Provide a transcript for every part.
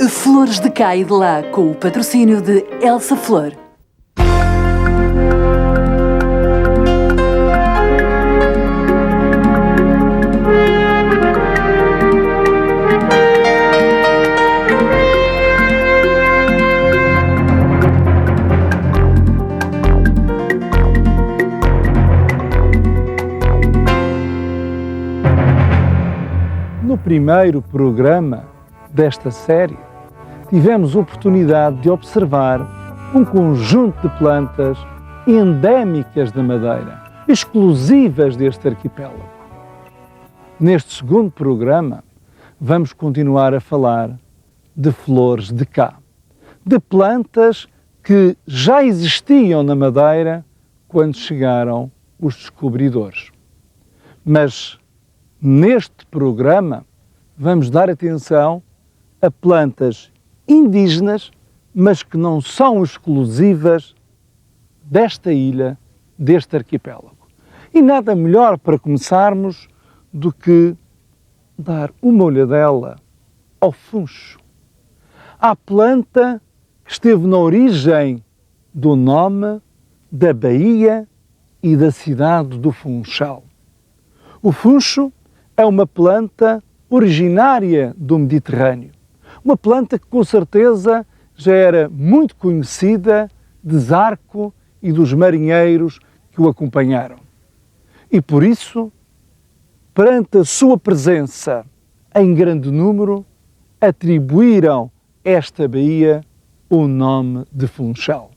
Flores de cá e de lá, com o patrocínio de Elsa Flor. No primeiro programa desta série, tivemos oportunidade de observar um conjunto de plantas endémicas da Madeira, exclusivas deste arquipélago. Neste segundo programa, vamos continuar a falar de flores de cá, de plantas que já existiam na Madeira quando chegaram os descobridores. Mas neste programa vamos dar atenção a plantas indígenas, mas que não são exclusivas desta ilha, deste arquipélago. E nada melhor para começarmos do que dar uma olhadela ao funcho. À planta que esteve na origem do nome da baía e da cidade do Funchal. O funcho é uma planta originária do Mediterrâneo. Uma planta que com certeza já era muito conhecida de Zarco e dos marinheiros que o acompanharam. E por isso, perante a sua presença em grande número, atribuíram esta baía o nome de Funchal.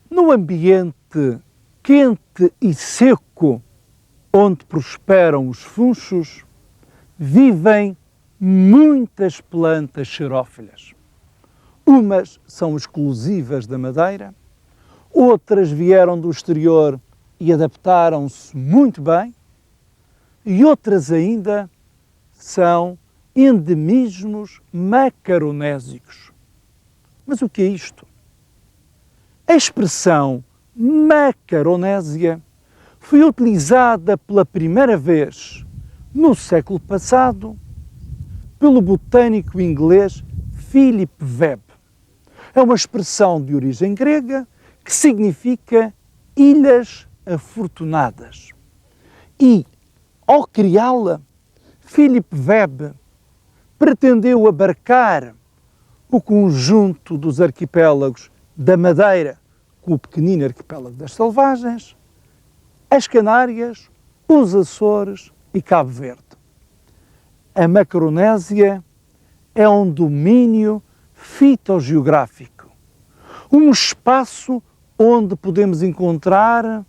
No ambiente quente e seco onde prosperam os funchos, vivem muitas plantas xerófilas. Umas são exclusivas da Madeira, outras vieram do exterior e adaptaram-se muito bem, e outras ainda são endemismos macaronésicos. Mas o que é isto? A expressão macaronésia foi utilizada pela primeira vez no século passado pelo botânico inglês Philip Webb. É uma expressão de origem grega que significa ilhas afortunadas. E, ao criá-la, Philip Webb pretendeu abarcar o conjunto dos arquipélagos da Madeira, com o pequenino arquipélago das Selvagens, as Canárias, os Açores e Cabo Verde. A Macaronésia é um domínio fitogeográfico, um espaço onde podemos encontrar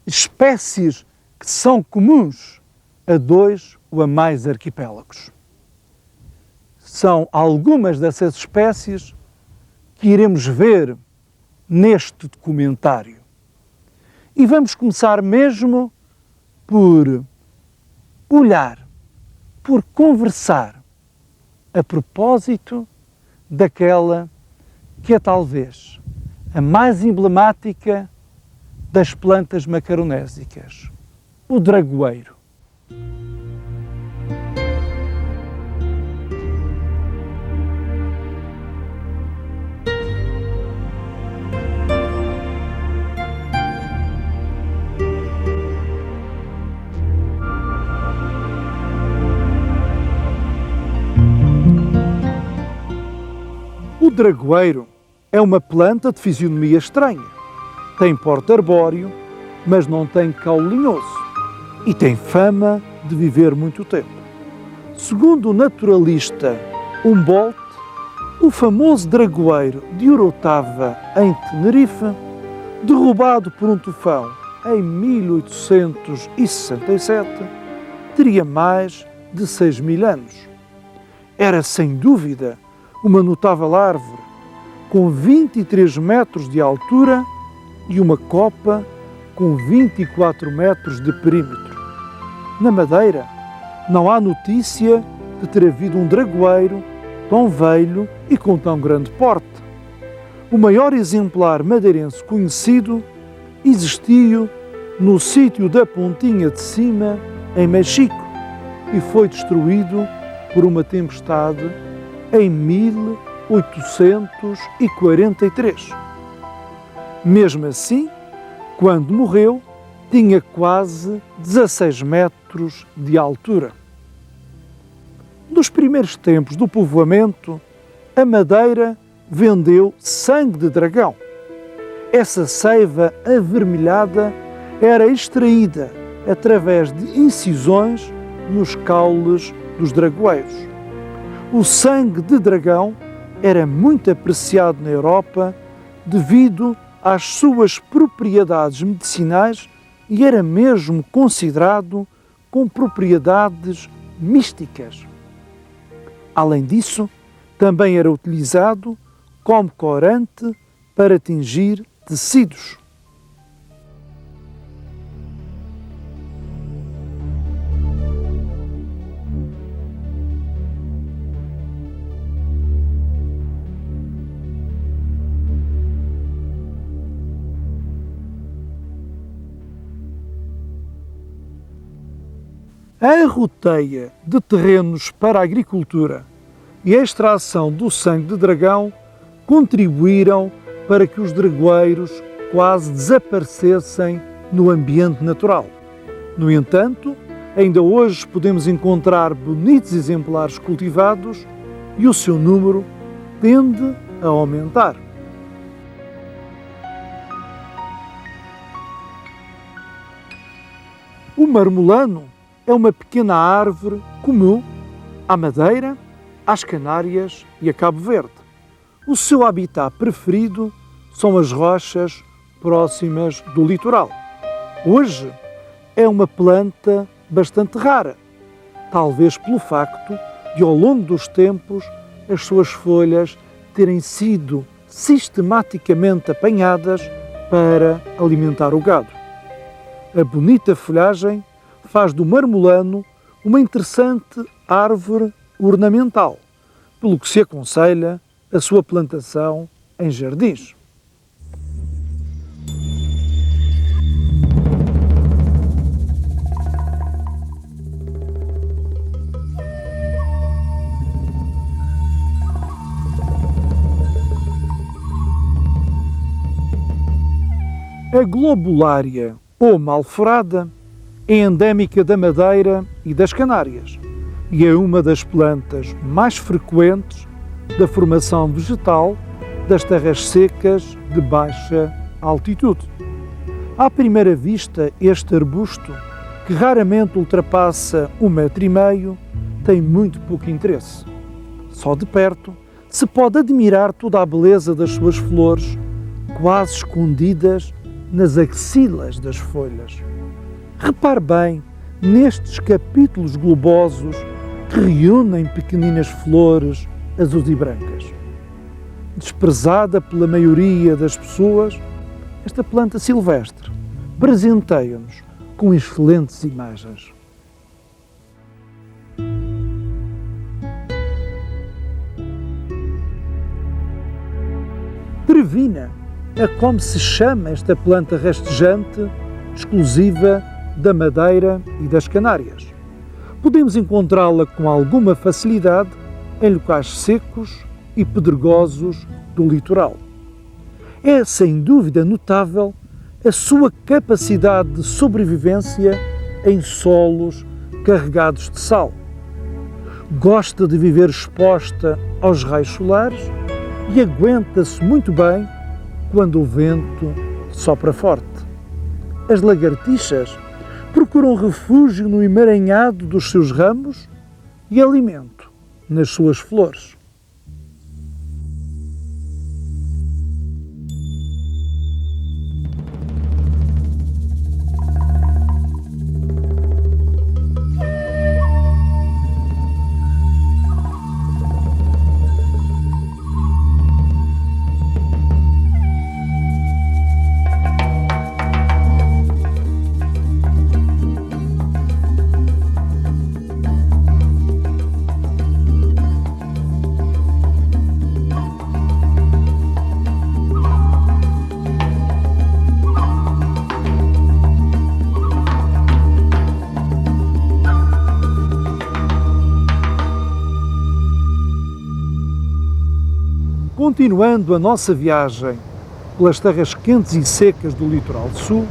espécies que são comuns a 2 ou a mais arquipélagos. São algumas dessas espécies que iremos ver neste documentário. E vamos começar mesmo por olhar, por conversar a propósito daquela que é talvez a mais emblemática das plantas macaronésicas, o dragoeiro. O dragoeiro é uma planta de fisionomia estranha. Tem porte arbóreo, mas não tem caule linhoso e tem fama de viver muito tempo. Segundo o naturalista Humboldt, o famoso dragoeiro de Orotava, em Tenerife, derrubado por um tufão em 1867, teria mais de 6.000 anos. Era, sem dúvida, uma notável árvore, com 23 metros de altura e uma copa com 24 metros de perímetro. Na Madeira, não há notícia de ter havido um dragoeiro tão velho e com tão grande porte. O maior exemplar madeirense conhecido existiu no sítio da Pontinha de Cima, em Mexico, e foi destruído por uma tempestade em 1843. Mesmo assim, quando morreu, tinha quase 16 metros de altura. Nos primeiros tempos do povoamento, a Madeira vendeu sangue de dragão. Essa seiva avermelhada era extraída através de incisões nos caules dos dragoeiros. O sangue de dragão era muito apreciado na Europa devido às suas propriedades medicinais e era mesmo considerado com propriedades místicas. Além disso, também era utilizado como corante para tingir tecidos. A arroteia de terrenos para a agricultura e a extração do sangue de dragão contribuíram para que os dragoeiros quase desaparecessem no ambiente natural. No entanto, ainda hoje podemos encontrar bonitos exemplares cultivados e o seu número tende a aumentar. O marmolano é uma pequena árvore comum à Madeira, às Canárias e a Cabo Verde. O seu habitat preferido são as rochas próximas do litoral. Hoje é uma planta bastante rara, talvez pelo facto de, ao longo dos tempos, as suas folhas terem sido sistematicamente apanhadas para alimentar o gado. A bonita folhagem faz do marmolano uma interessante árvore ornamental, pelo que se aconselha a sua plantação em jardins. A globulária ou malforada é endémica da Madeira e das Canárias e é uma das plantas mais frequentes da formação vegetal das terras secas de baixa altitude. À primeira vista, este arbusto, que raramente ultrapassa 1,5 m, tem muito pouco interesse. Só de perto se pode admirar toda a beleza das suas flores, quase escondidas nas axilas das folhas. Repare bem nestes capítulos globosos que reúnem pequeninas flores azuis e brancas. Desprezada pela maioria das pessoas, esta planta silvestre presenteia-nos com excelentes imagens. Trevina é como se chama esta planta rastejante, exclusiva da Madeira e das Canárias. Podemos encontrá-la com alguma facilidade em locais secos e pedregosos do litoral. É, sem dúvida, notável a sua capacidade de sobrevivência em solos carregados de sal. Gosta de viver exposta aos raios solares e aguenta-se muito bem quando o vento sopra forte. As lagartixas procuram refúgio no emaranhado dos seus ramos e alimento nas suas flores. Continuando a nossa viagem pelas terras quentes e secas do litoral sul,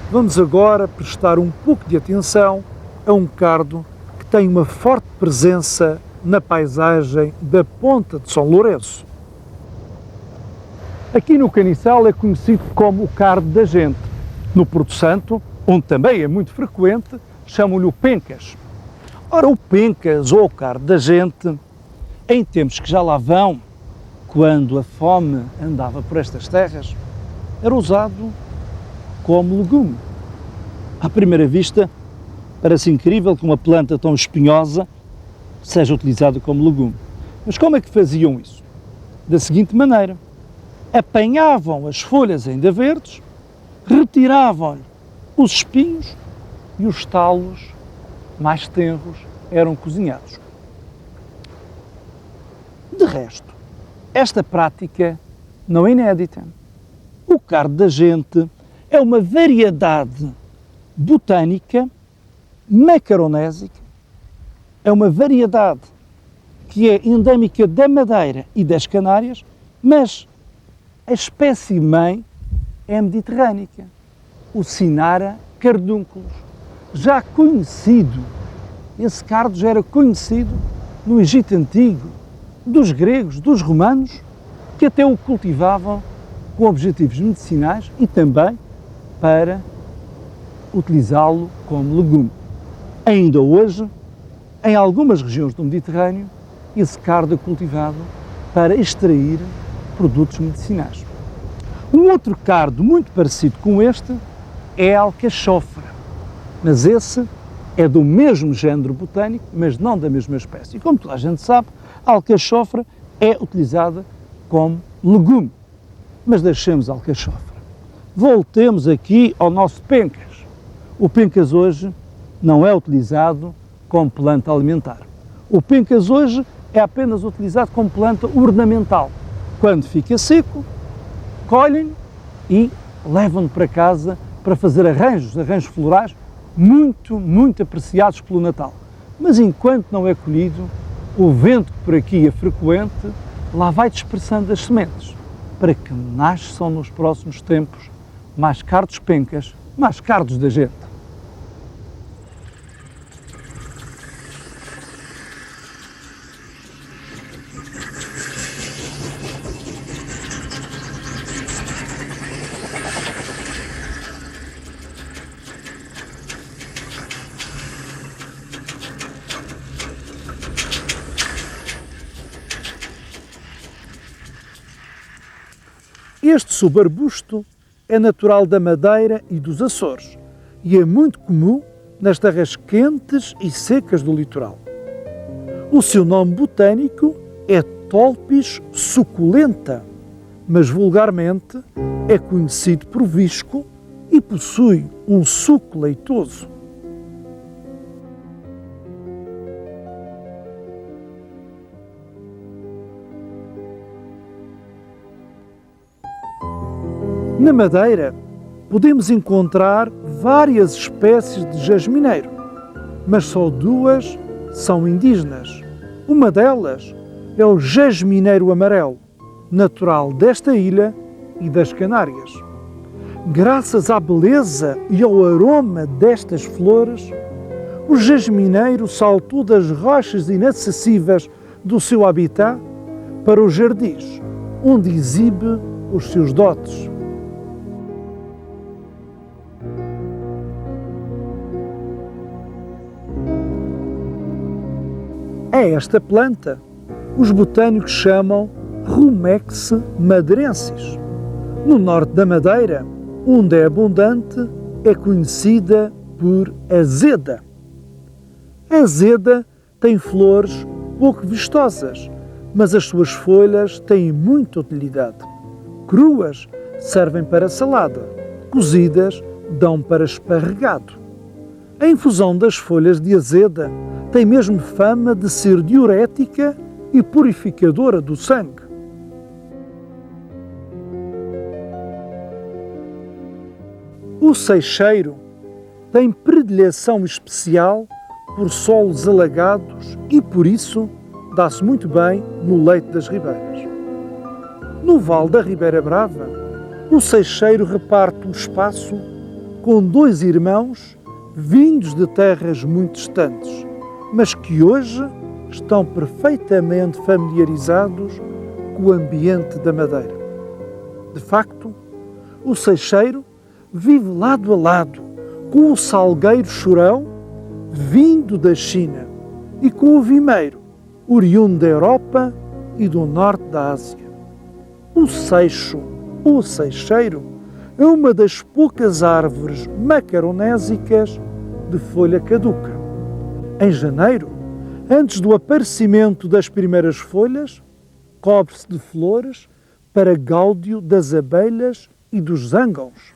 vamos agora prestar um pouco de atenção a um cardo que tem uma forte presença na paisagem da Ponta de São Lourenço. Aqui no Caniçal é conhecido como o cardo da gente. No Porto Santo, onde também é muito frequente, chamam-lhe o pencas. Ora, o pencas ou o cardo da gente, em tempos que já lá vão, quando a fome andava por estas terras, era usado como legume. À primeira vista, parece incrível que uma planta tão espinhosa seja utilizada como legume. Mas como é que faziam isso? Da seguinte maneira: apanhavam as folhas ainda verdes, retiravam-lhe os espinhos e os talos mais tenros eram cozinhados. De resto, esta prática não é inédita. O cardo da gente é uma variedade botânica macaronésica, é uma variedade que é endémica da Madeira e das Canárias, mas a espécie mãe é mediterrânica, o Cinara cardúnculos, já conhecido. Esse cardo já era conhecido no Egito Antigo, dos gregos, dos romanos, que até o cultivavam com objetivos medicinais e também para utilizá-lo como legume. Ainda hoje, em algumas regiões do Mediterrâneo, esse cardo é cultivado para extrair produtos medicinais. Um outro cardo muito parecido com este é a alcachofra, mas esse é do mesmo género botânico, mas não da mesma espécie. E como toda a gente sabe, a alcachofra é utilizada como legume. Mas deixemos a alcachofra. Voltemos aqui ao nosso pencas. O pencas hoje não é utilizado como planta alimentar. O pencas hoje é apenas utilizado como planta ornamental. Quando fica seco, colhem e levam-no para casa para fazer arranjos florais muito apreciados pelo Natal. Mas enquanto não é colhido, o vento que por aqui é frequente lá vai dispersando as sementes, para que nasçam nos próximos tempos mais cardos pencas, mais cardos da gente. Este subarbusto é natural da Madeira e dos Açores e é muito comum nas terras quentes e secas do litoral. O seu nome botânico é Tolpis suculenta, mas vulgarmente é conhecido por visco e possui um suco leitoso. Na Madeira, podemos encontrar várias espécies de jasmineiro, mas só duas são indígenas. Uma delas é o jasmineiro amarelo, natural desta ilha e das Canárias. Graças à beleza e ao aroma destas flores, o jasmineiro saltou das rochas inacessíveis do seu habitat para os jardins, onde exibe os seus dotes. A esta planta, os botânicos chamam Rumex madeirensis. No norte da Madeira, onde é abundante, é conhecida por azeda. A azeda tem flores pouco vistosas, mas as suas folhas têm muita utilidade. Cruas servem para salada, cozidas dão para esparregado. A infusão das folhas de azeda tem mesmo fama de ser diurética e purificadora do sangue. O seixeiro tem predileção especial por solos alagados e, por isso, dá-se muito bem no leito das ribeiras. No Vale da Ribeira Brava, o Seixeiro reparte o espaço com dois irmãos vindos de terras muito distantes, mas que hoje estão perfeitamente familiarizados com o ambiente da Madeira. De facto, o Seixeiro vive lado a lado com o Salgueiro Chorão, vindo da China, e com o Vimeiro, oriundo da Europa e do norte da Ásia. O seixo, ou seixeiro, é uma das poucas árvores macaronésicas de folha caduca. Em janeiro, antes do aparecimento das primeiras folhas, cobre-se de flores para gáudio das abelhas e dos zangões.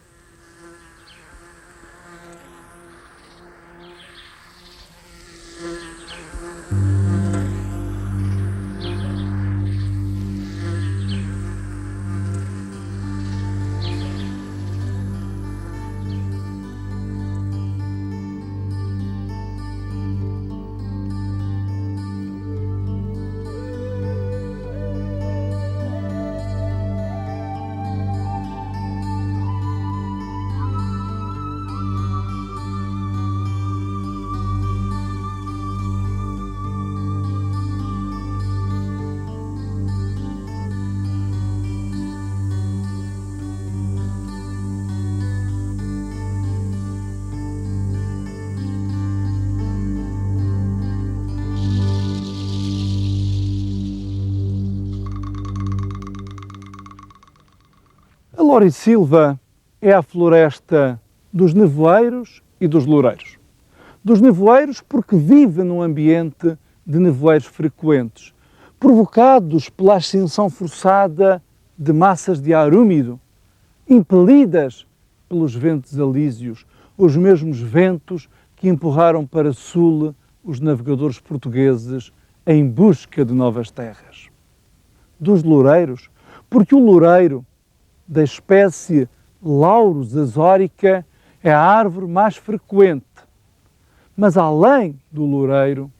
A Laurisilva é a floresta dos nevoeiros e dos loureiros. Dos nevoeiros porque vive num ambiente de nevoeiros frequentes, provocados pela ascensão forçada de massas de ar úmido, impelidas pelos ventos alísios, os mesmos ventos que empurraram para sul os navegadores portugueses em busca de novas terras. Dos loureiros, porque o loureiro da espécie Laurus azórica é a árvore mais frequente. Mas além do loureiro,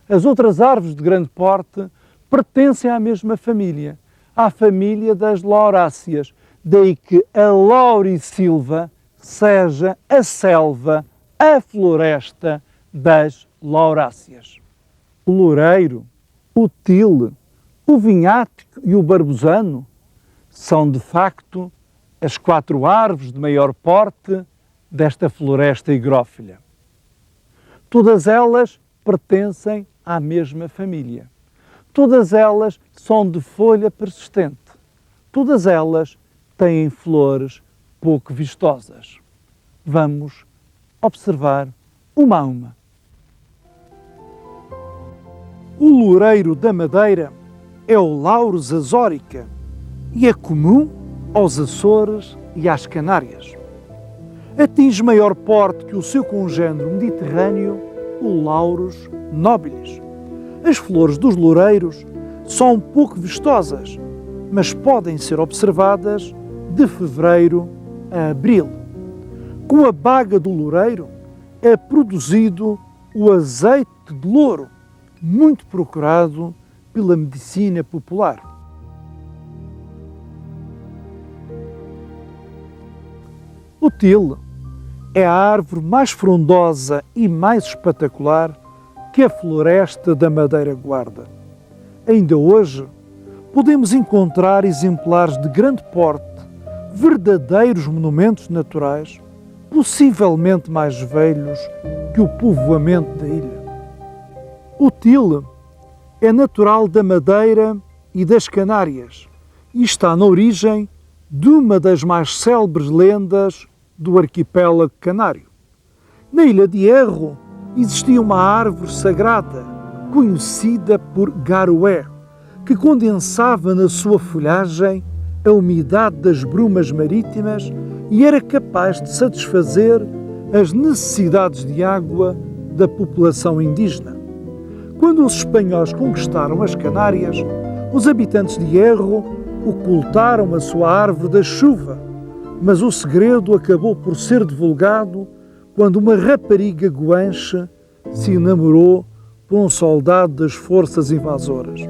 as outras árvores de grande porte pertencem à mesma família, à família das lauráceas, daí que a Laurisilva seja a selva, a floresta das lauráceas. O loureiro, o tile, o vinhático e o barbusano são, de facto, as 4 árvores de maior porte desta floresta higrófila. Todas elas pertencem à mesma família. Todas elas são de folha persistente. Todas elas têm flores pouco vistosas. Vamos observar uma a uma. O loureiro da Madeira é o Laurus azórica e é comum aos Açores e às Canárias. Atinge maior porte que o seu congênero mediterrâneo, o Laurus nobilis. As flores dos loureiros são pouco vistosas, mas podem ser observadas de fevereiro a abril. Com a baga do loureiro é produzido o azeite de louro, muito procurado pela medicina popular. O tile é a árvore mais frondosa e mais espetacular que a floresta da Madeira guarda. Ainda hoje, podemos encontrar exemplares de grande porte, verdadeiros monumentos naturais, possivelmente mais velhos que o povoamento da ilha. O tile é natural da Madeira e das Canárias e está na origem de uma das mais célebres lendas do arquipélago canário. Na Ilha de Hierro existia uma árvore sagrada, conhecida por garoé, que condensava na sua folhagem a umidade das brumas marítimas e era capaz de satisfazer as necessidades de água da população indígena. Quando os espanhóis conquistaram as Canárias, os habitantes de Hierro ocultaram a sua árvore da chuva, mas o segredo acabou por ser divulgado quando uma rapariga guanche se enamorou por um soldado das forças invasoras.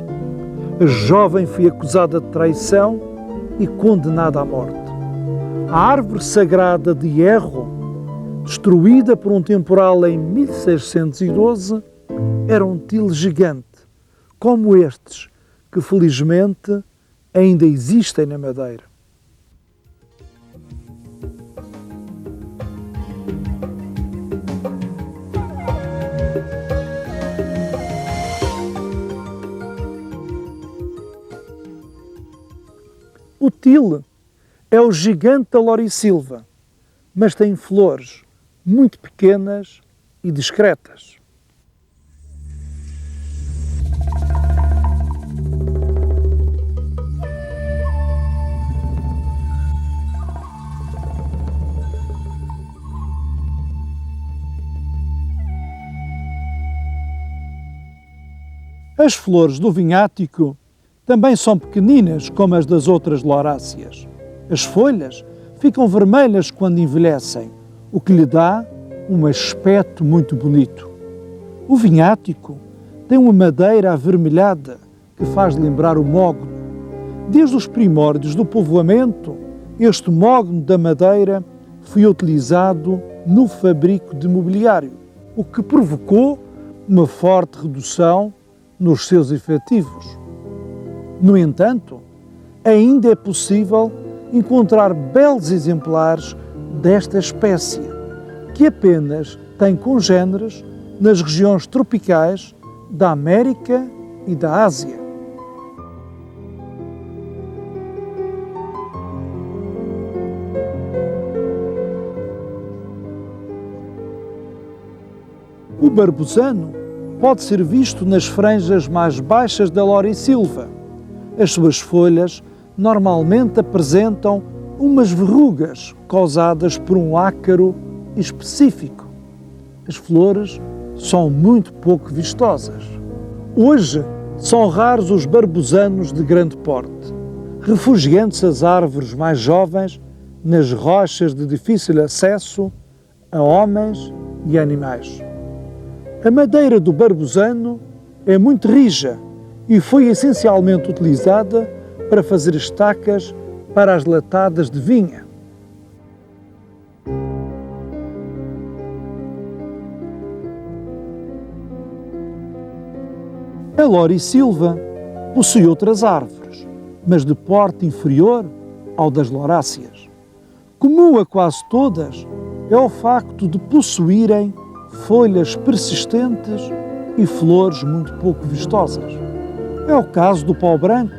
A jovem foi acusada de traição e condenada à morte. A árvore sagrada de hierro, destruída por um temporal em 1612, era um til gigante, como estes, que felizmente ainda existem na Madeira. O til é o gigante da laurisilva, mas tem flores muito pequenas e discretas. As flores do vinhático também são pequeninas como as das outras lauráceas. As folhas ficam vermelhas quando envelhecem, o que lhe dá um aspecto muito bonito. O vinhático tem uma madeira avermelhada que faz lembrar o mogno. Desde os primórdios do povoamento, este mogno da madeira foi utilizado no fabrico de mobiliário, o que provocou uma forte redução nos seus efetivos. No entanto, ainda é possível encontrar belos exemplares desta espécie, que apenas tem congêneres nas regiões tropicais da América e da Ásia. O barbusano pode ser visto nas franjas mais baixas da laurisilva. As suas folhas normalmente apresentam umas verrugas causadas por um ácaro específico. As flores são muito pouco vistosas. Hoje são raros os barbusanos de grande porte, refugiando-se as árvores mais jovens nas rochas de difícil acesso a homens e animais. A madeira do barbusano é muito rija e foi essencialmente utilizada para fazer estacas para as latadas de vinha. A laurisilva possui outras árvores, mas de porte inferior ao das lauráceas. Comum a quase todas é o facto de possuírem folhas persistentes e flores muito pouco vistosas. É o caso do pau-branco,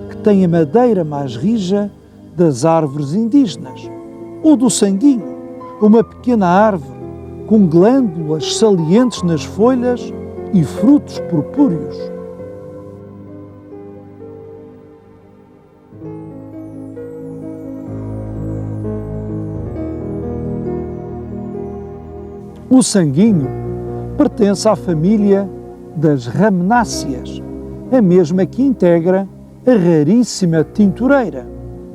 que tem a madeira mais rija das árvores indígenas, ou do sanguinho, uma pequena árvore com glândulas salientes nas folhas e frutos purpúreos. O sanguinho pertence à família das ramenáceas, a mesma que integra a raríssima tintureira,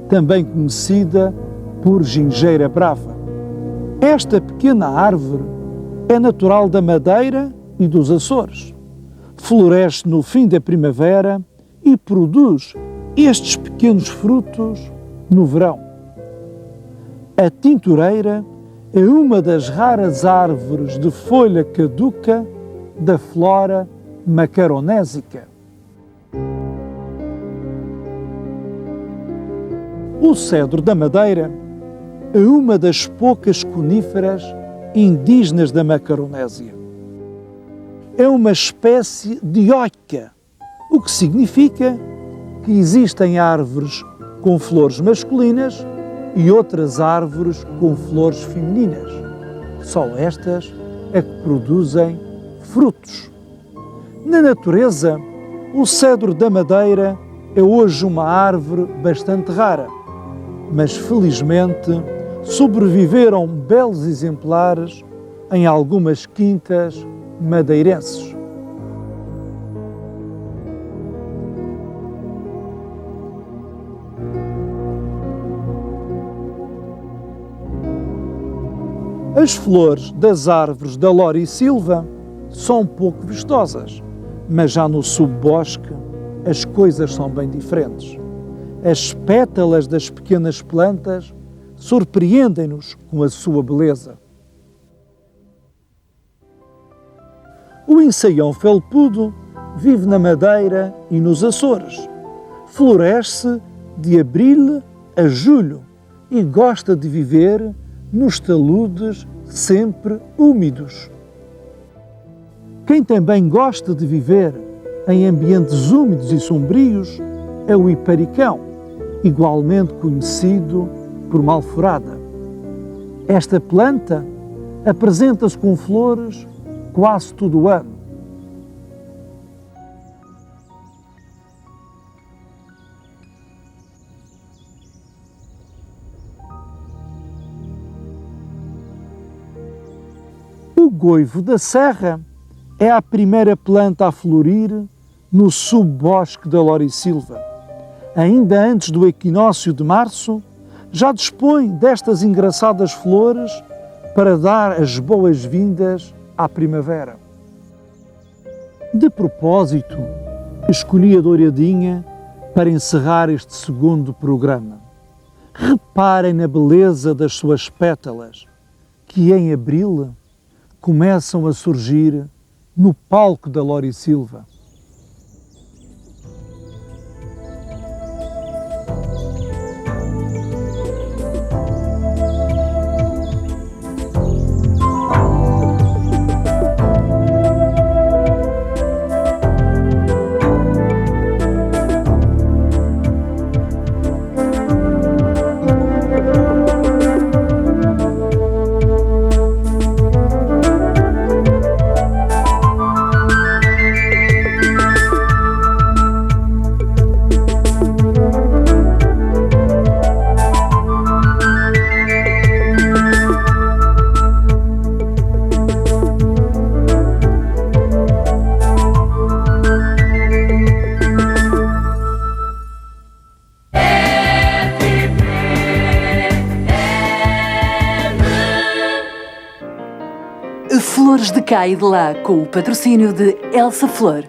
também conhecida por gingeira brava. Esta pequena árvore é natural da Madeira e dos Açores. Floresce no fim da primavera e produz estes pequenos frutos no verão. A tintureira é uma das raras árvores de folha caduca da flora macaronésica. O cedro da Madeira é uma das poucas coníferas indígenas da Macaronésia. É uma espécie dioica, o que significa que existem árvores com flores masculinas e outras árvores com flores femininas. Só estas é que produzem frutos. Na natureza, o cedro da Madeira é hoje uma árvore bastante rara, mas felizmente sobreviveram belos exemplares em algumas quintas madeirenses. As flores das árvores da laurisilva são pouco vistosas, mas já no subbosque as coisas são bem diferentes. As pétalas das pequenas plantas surpreendem-nos com a sua beleza. O ensaião felpudo vive na Madeira e nos Açores. Floresce de abril a julho e gosta de viver nos taludes sempre úmidos. Quem também gosta de viver em ambientes úmidos e sombrios é o hiparicão, igualmente conhecido por malforada. Esta planta apresenta-se com flores quase todo o ano. O goivo da serra é a primeira planta a florir no subbosque da Lorisilva. Ainda antes do equinócio de março, já dispõe destas engraçadas flores para dar as boas-vindas à primavera. De propósito, escolhi a douradinha para encerrar este segundo programa. Reparem na beleza das suas pétalas, que em abril começam a surgir no palco da Lorisilva. Flores de cá e de lá, com o patrocínio de Elsa Flor.